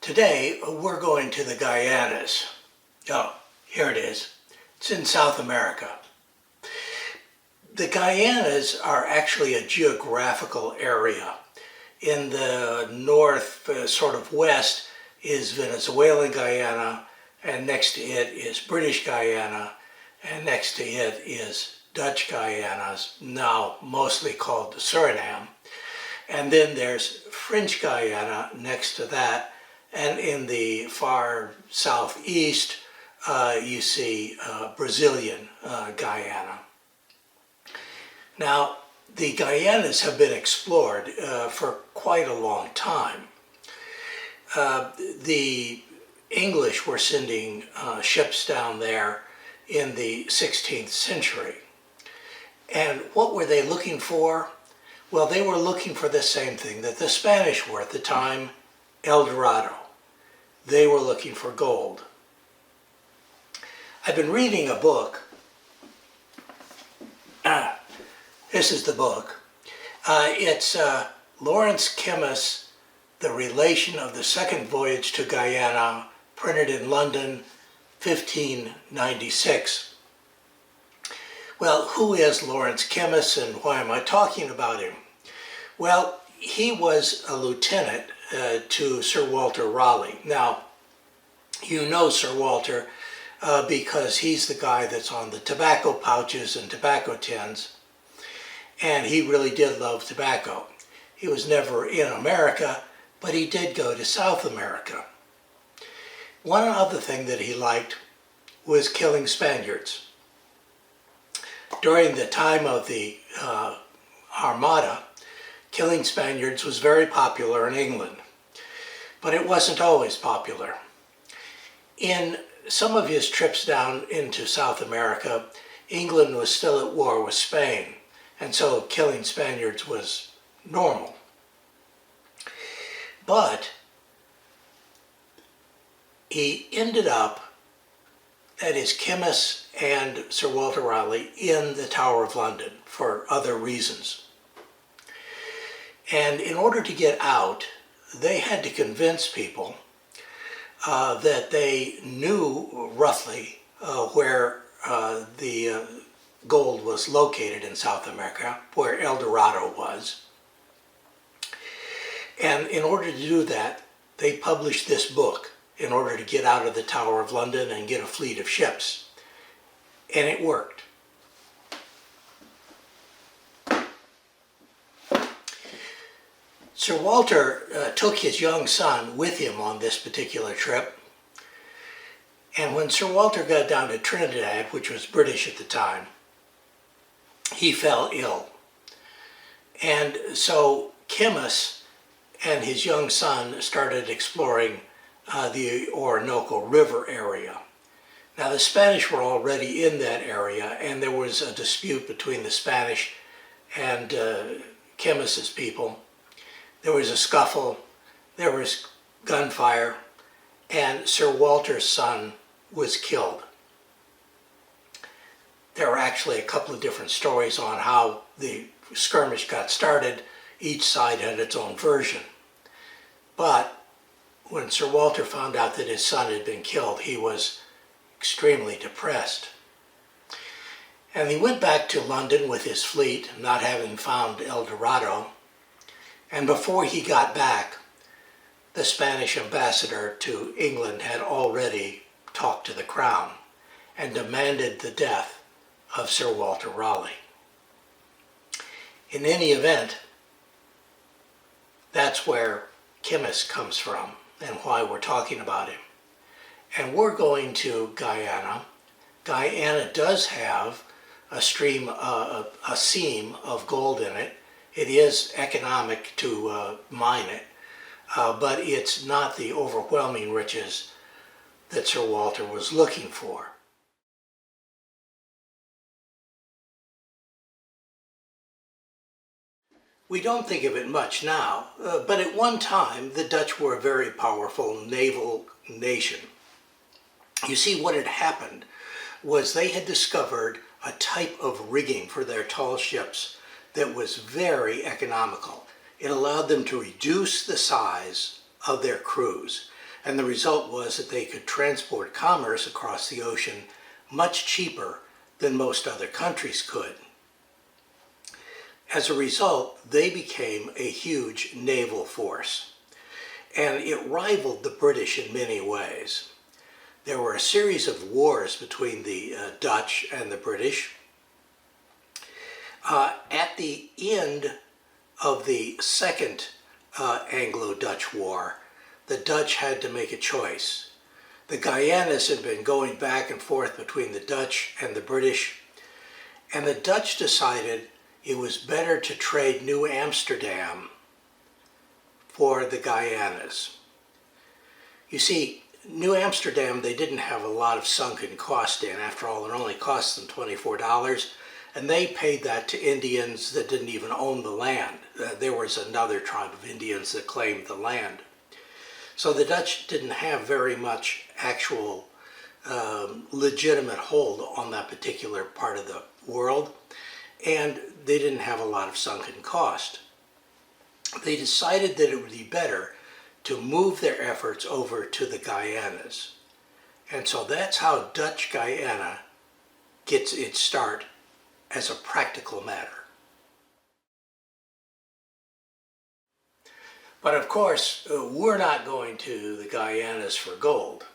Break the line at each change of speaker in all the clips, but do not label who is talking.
Today we're going to the Guianas. Oh, here it is. It's in South America. The Guianas are actually a geographical area. In the north, sort of west, is Venezuelan Guyana, and next to it is British Guyana, and next to it is Dutch Guyana, now mostly called Suriname. And then there's French Guyana next to that, and in the far southeast you see Brazilian Guyana. Now, the Guianas have been explored for quite a long time. The English were sending ships down there in the 16th century. And what were they looking for? Well, they were looking for the same thing that the Spanish were at the time, El Dorado. They were looking for gold. I've been reading a book. This is the book. It's Lawrence Kemmis, The Relation of the Second Voyage to Guyana, printed in London, 1596. Well, who is Lawrence Kemmis and why am I talking about him? Well, he was a lieutenant to Sir Walter Raleigh. Now, you know Sir Walter because he's the guy that's on the tobacco pouches and tobacco tins, and he really did love tobacco. He was never in America, but he did go to South America. One other thing that he liked was killing Spaniards. During the time of the Armada, killing Spaniards was very popular in England, but it wasn't always popular. In some of his trips down into South America, England was still at war with Spain, and so killing Spaniards was normal. But he ended up, that is, Kemmis and Sir Walter Raleigh, in the Tower of London for other reasons. And in order to get out, they had to convince people that they knew roughly where the gold was located in South America, where El Dorado was. And in order to do that, they published this book in order to get out of the Tower of London and get a fleet of ships. And it worked. Sir Walter took his young son with him on this particular trip. And when Sir Walter got down to Trinidad, which was British at the time, he fell ill. And so Kemmis and his young son started exploring the Orinoco River area. Now, the Spanish were already in that area, and there was a dispute between the Spanish and Kemmis's people. There was a scuffle, there was gunfire, and Sir Walter's son was killed. There are actually a couple of different stories on how the skirmish got started. Each side had its own version. But when Sir Walter found out that his son had been killed, he was extremely depressed. And he went back to London with his fleet, not having found El Dorado. And before he got back, the Spanish ambassador to England had already talked to the Crown and demanded the death of Sir Walter Raleigh. In any event, that's where Kemmis comes from and why we're talking about him. And we're going to Guyana. Guyana does have a seam of gold in it. It is economic to mine it, but it's not the overwhelming riches that Sir Walter was looking for. We don't think of it much now, but at one time the Dutch were a very powerful naval nation. You see, what had happened was they had discovered a type of rigging for their tall ships that was very economical. It allowed them to reduce the size of their crews. And the result was that they could transport commerce across the ocean much cheaper than most other countries could. As a result, they became a huge naval force, and it rivaled the British in many ways. There were a series of wars between the Dutch and the British. At the end of the Second Anglo-Dutch War, the Dutch had to make a choice. The Guianas had been going back and forth between the Dutch and the British, and the Dutch decided it was better to trade New Amsterdam for the Guianas. You see, New Amsterdam, they didn't have a lot of sunken cost in. After all, it only cost them $24, and they paid that to Indians that didn't even own the land. There was another tribe of Indians that claimed the land. So the Dutch didn't have very much actual legitimate hold on that particular part of the world, and they didn't have a lot of sunken cost. They decided that it would be better to move their efforts over to the Guianas. And so that's how Dutch Guiana gets its start as a practical matter. But of course, we're not going to the Guianas for gold.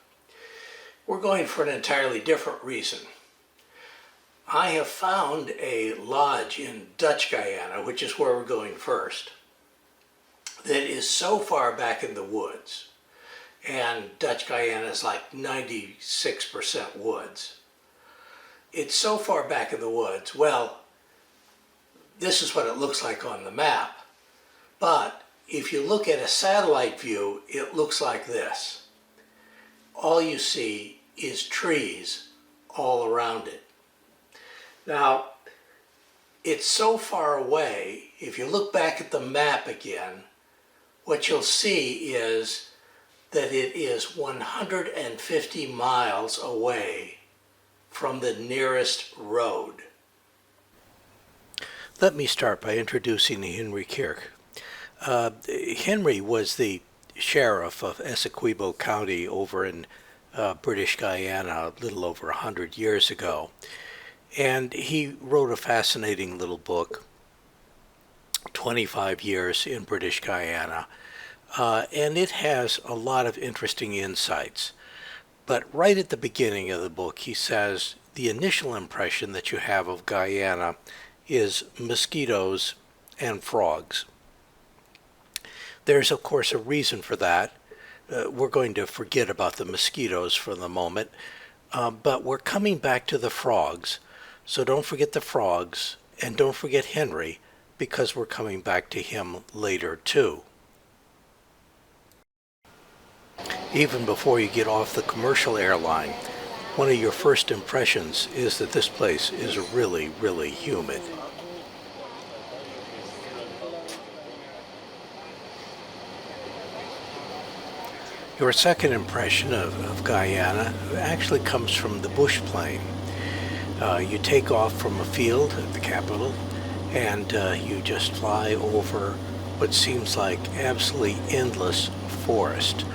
We're going for an entirely different reason. I have found a lodge in Dutch Guiana, which is where we're going first, that is so far back in the woods. And Dutch Guiana is like 96% woods. It's so far back in the woods. Well, this is what it looks like on the map. But if you look at a satellite view, it looks like this. All you see is trees all around it. Now, it's so far away, if you look back at the map again, what you'll see is that it is 150 miles away from the nearest road. Let me start by introducing Henry Kirk. Henry was the sheriff of Essequibo County over in British Guiana a little over 100 years ago. And he wrote a fascinating little book, 25 Years in British Guiana, and it has a lot of interesting insights. But right at the beginning of the book, he says the initial impression that you have of Guyana is mosquitoes and frogs. There's, of course, a reason for that. We're going to forget about the mosquitoes for the moment, but we're coming back to the frogs. So don't forget the frogs, and don't forget Henry, because we're coming back to him later too. Even before you get off the commercial airline, one of your first impressions is that this place is really, really humid. Your second impression of Guyana actually comes from the bush plane. You take off from a field at the capital, and you just fly over what seems like absolutely endless forest,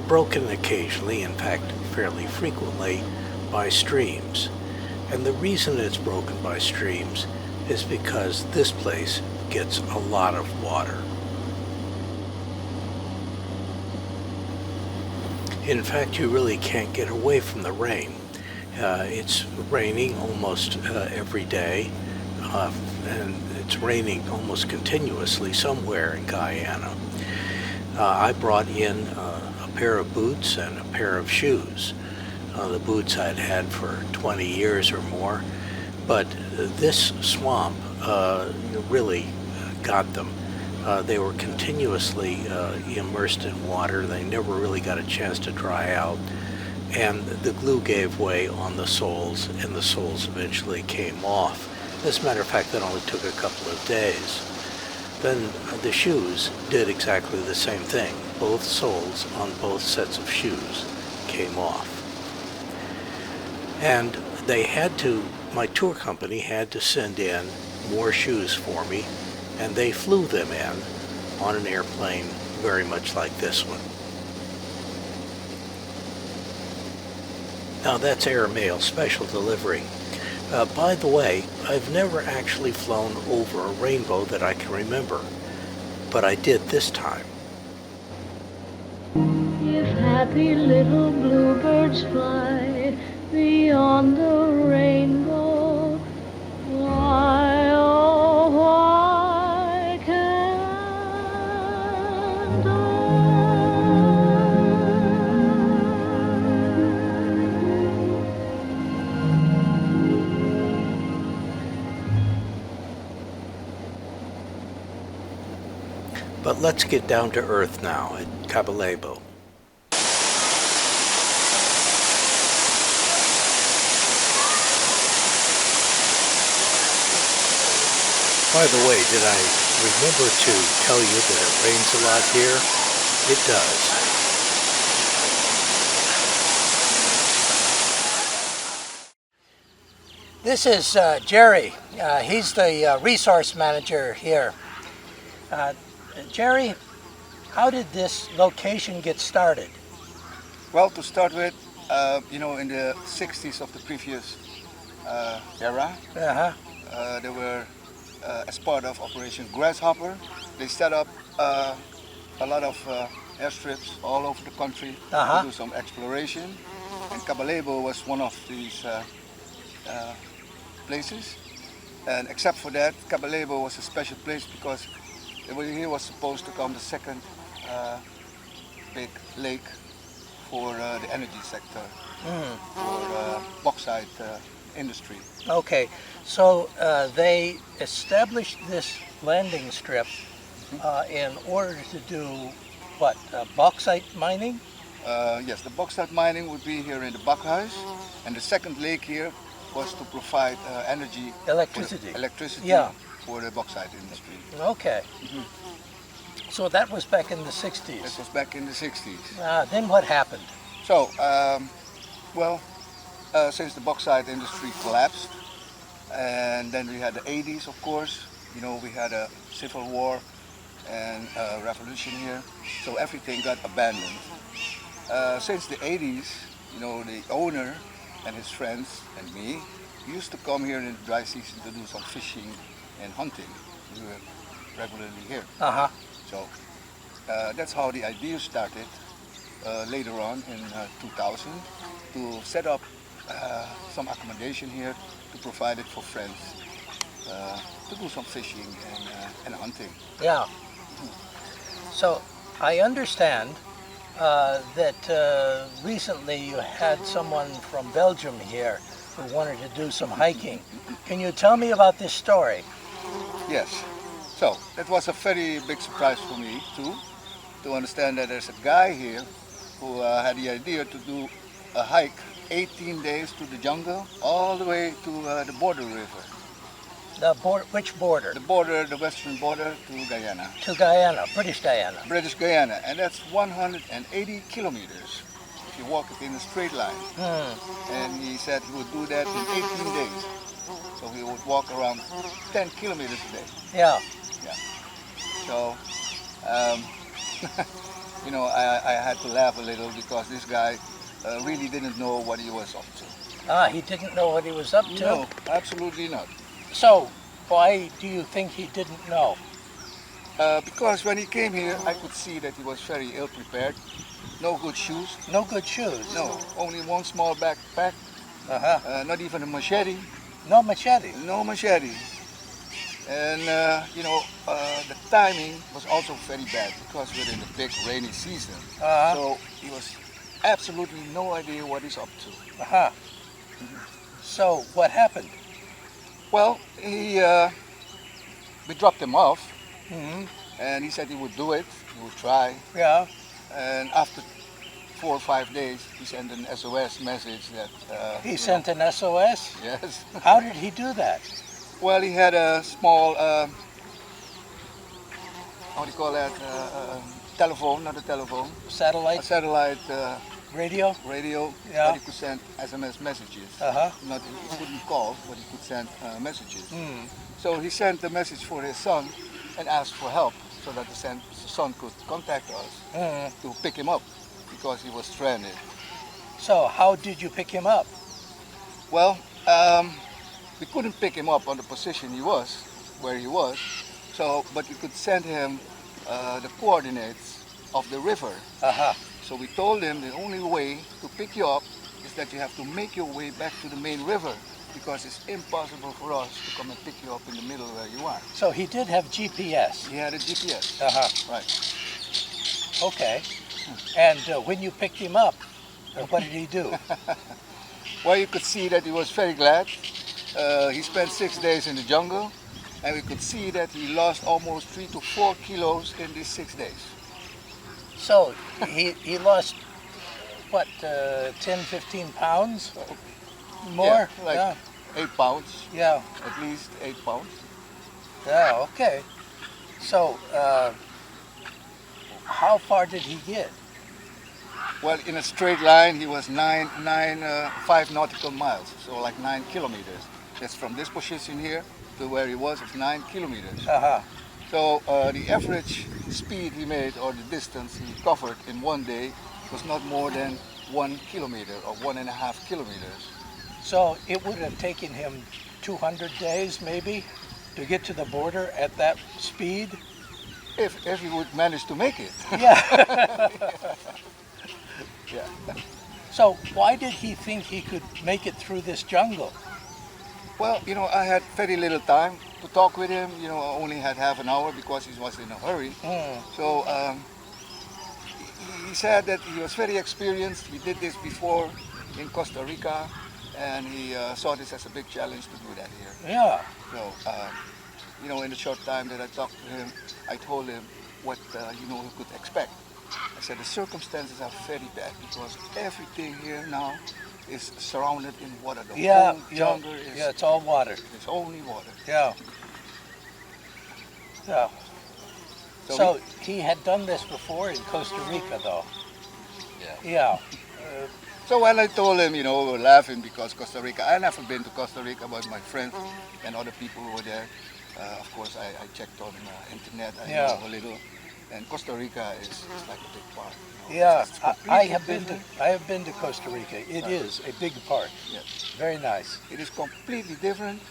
broken occasionally, in fact fairly frequently, by streams. And the reason it's broken by streams is because this place gets a lot of water. In fact, you really can't get away from the rain. It's raining almost every day, and it's raining almost continuously somewhere in Guyana. I brought in a pair of boots and a pair of shoes. The boots I'd had for 20 years or more, but this swamp really got them. They were continuously immersed in water. They never really got a chance to dry out. And the glue gave way on the soles, and the soles eventually came off. As a matter of fact, that only took a couple of days. Then the shoes did exactly the same thing. Both soles on both sets of shoes came off. And they had to, my tour company had to send in more shoes for me, and they flew them in on an airplane very much like this one. Now that's airmail, special delivery. By the way, I've never actually flown over a rainbow that I can remember, but I did this time.
If happy little bluebirds fly beyond the rainbow, why, oh, why can't I?
But let's get down to earth now at Caballebo. By the way, did I remember to tell you that it rains a lot here? It does. This is Jerry. He's the resource manager here. Jerry, how did this location get started?
Well, to start with, in the 60s of the previous era, they were, as part of Operation Grasshopper, they set up a lot of airstrips all over the country to do some exploration. And Caballebo was one of these places. And except for that, Caballebo was a special place because here was supposed to come the second big lake for the energy sector, for bauxite industry.
Okay, so they established this landing strip in order to do what, bauxite mining?
Yes, the bauxite mining would be here in the Bakhuis, and the second lake here was to provide energy,
Electricity.
For the bauxite industry.
Okay. So that was back in the 60s.
This was back in the 60s.
Then what happened?
So, since the bauxite industry collapsed, and then we had the 80s, of course, we had a civil war and a revolution here, so everything got abandoned. Since the 80s, the owner and his friends and me used to come here in the dry season to do some fishing and hunting. We were regularly here. So that's how the idea started later on in 2000 to set up some accommodation here to provide it for friends to do some fishing and hunting.
Yeah. So I understand that recently you had someone from Belgium here who wanted to do some hiking. Can you tell me about this story?
Yes. So that was a very big surprise for me too, to understand that there's a guy here who had the idea to do a hike 18 days to the jungle all the way to the border river.
Which border?
The western border to Guyana.
To Guyana, British Guyana.
British Guyana, and that's 180 kilometers if you walk it in a straight line. And he said he would do that in 18 days. So he would walk around 10 kilometers a day.
Yeah.
So, I had to laugh a little because this guy really didn't know what he was up to.
He didn't know what he was up to?
No, absolutely not.
So, why do you think he didn't know?
Because when he came here, I could see that he was very ill prepared. No good shoes.
No good shoes?
No, only one small backpack. Not even a machete.
No machete?
No machete. And, the timing was also very bad because we're in the big rainy season. So he was absolutely no idea what he's up to.
So what happened?
Well, we dropped him off, and he said he would do it, he would try.
Yeah.
And after 4 or 5 days, he sent an SOS message that...
He sent an SOS?
Yes.
How did he do that?
Well, he had a small, how do you call that, telephone, not a telephone.
Satellite?
A satellite
radio?
Radio,
Yeah.
that he could send SMS messages. Not, he couldn't call, but he could send messages. So he sent a message for his son and asked for help so that the son could contact us to pick him up because he was stranded.
So how did you pick him up?
Well, we couldn't pick him up on the position he was, where he was. So, but we could send him the coordinates of the river.
Uh-huh.
So we told him the only way to pick you up is that you have to make your way back to the main river, because it's impossible for us to come and pick you up in the middle where you are.
So he did have GPS.
He had a GPS.
Uh-huh.
Right.
Okay. And when you picked him up, what did he do?
Well, you could see that he was very glad. He spent 6 days in the jungle, and we could see that he lost almost 3 to 4 kilos in these 6 days.
So he lost, what, 10, 15 pounds? More?
Yeah, like 8 pounds.
Yeah.
At least 8 pounds.
Yeah, okay. So, how far did he get?
Well, in a straight line, he was 5 nautical miles, so like 9 kilometers. That's from this position here to where he was 9 kilometers.
Uh-huh.
So the average speed he made, or the distance he covered in one day, was not more than 1 kilometer or 1.5 kilometers.
So it would have taken him 200 days maybe to get to the border at that speed?
If he would manage to make it.
Yeah.
Yeah.
So why did he think he could make it through this jungle?
Well, you know, I had very little time to talk with him. You know, I only had half an hour because he was in a hurry. So he said that he was very experienced. He did this before in Costa Rica, and he saw this as a big challenge to do that here.
Yeah.
So, you know, in the short time that I talked to him, I told him what, you know, he could expect. I said the circumstances are very bad because everything here now is surrounded in water. The whole jungle is,
yeah, it's all water.
it's only water.
Yeah. Yeah. So he had done this before in Costa Rica, though.
Yeah.
Yeah.
So when I told him, you know, we were laughing because Costa Rica, I never been to Costa Rica, but my friends and other people who were there, of course, I checked on the internet, I know a little. And Costa Rica is like a big park. You know.
Yeah,
It's
I
completely
have been to Costa Rica. It is a big park.
Yeah.
Very nice.
It is completely different.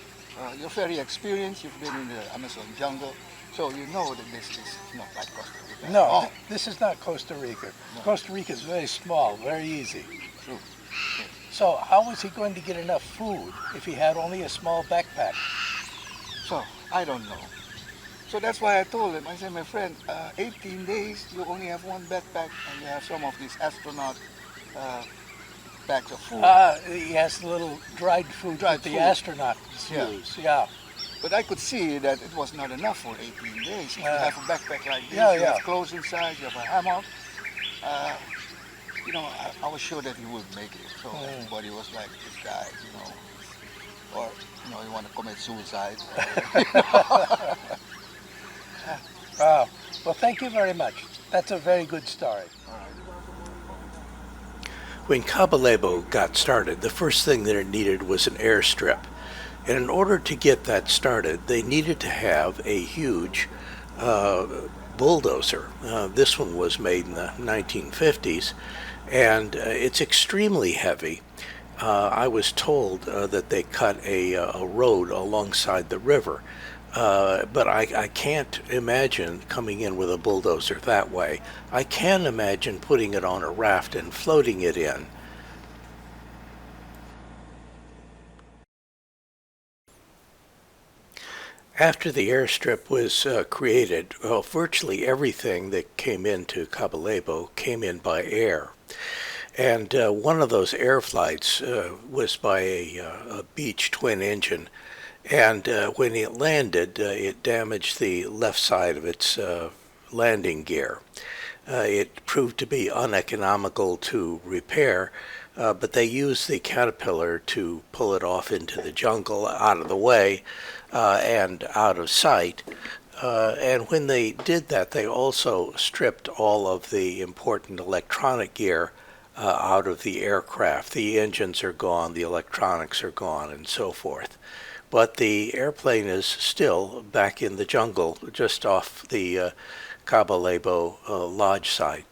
You're very experienced. You've been in the Amazon jungle, so you know that this is not like Costa Rica.
No,
Oh,
this is not Costa Rica.
No.
Costa Rica is very small, very easy.
true.
So how was he going to get enough food if he had only a small backpack?
So I don't know. So that's why I told him. I said, my friend, 18 days, you only have one backpack, and you have some of these astronaut bags of food.
He has the little dried food
Dried
that the
food.
astronauts
Yeah.
use. Yeah.
But I could see that it was not enough for 18 days. If you have a backpack like this,
Yeah,
you
yeah.
have clothes inside, you have a hammock. You know, I was sure that he would make it. So everybody was like, this guy, you know, or, you know, you want to commit suicide.
Wow. Well, thank you very much. That's a very good story. When Caballebo got started, the first thing that it needed was an airstrip. And in order to get that started, they needed to have a huge bulldozer. This one was made in the 1950s, and it's extremely heavy. I was told that they cut a road alongside the river. But I can't imagine coming in with a bulldozer that way. I can imagine putting it on a raft and floating it in. After the airstrip was created, virtually everything that came into Caballebo came in by air. And one of those air flights was by a Beech twin engine. And when it landed, it damaged the left side of its landing gear. It proved to be uneconomical to repair, but they used the caterpillar to pull it off into the jungle, out of the way, and out of sight. And when they did that, they also stripped all of the important electronic gear out of the aircraft. The engines are gone, the electronics are gone, and so forth. But the airplane is still back in the jungle, just off the Caballebo Lodge site.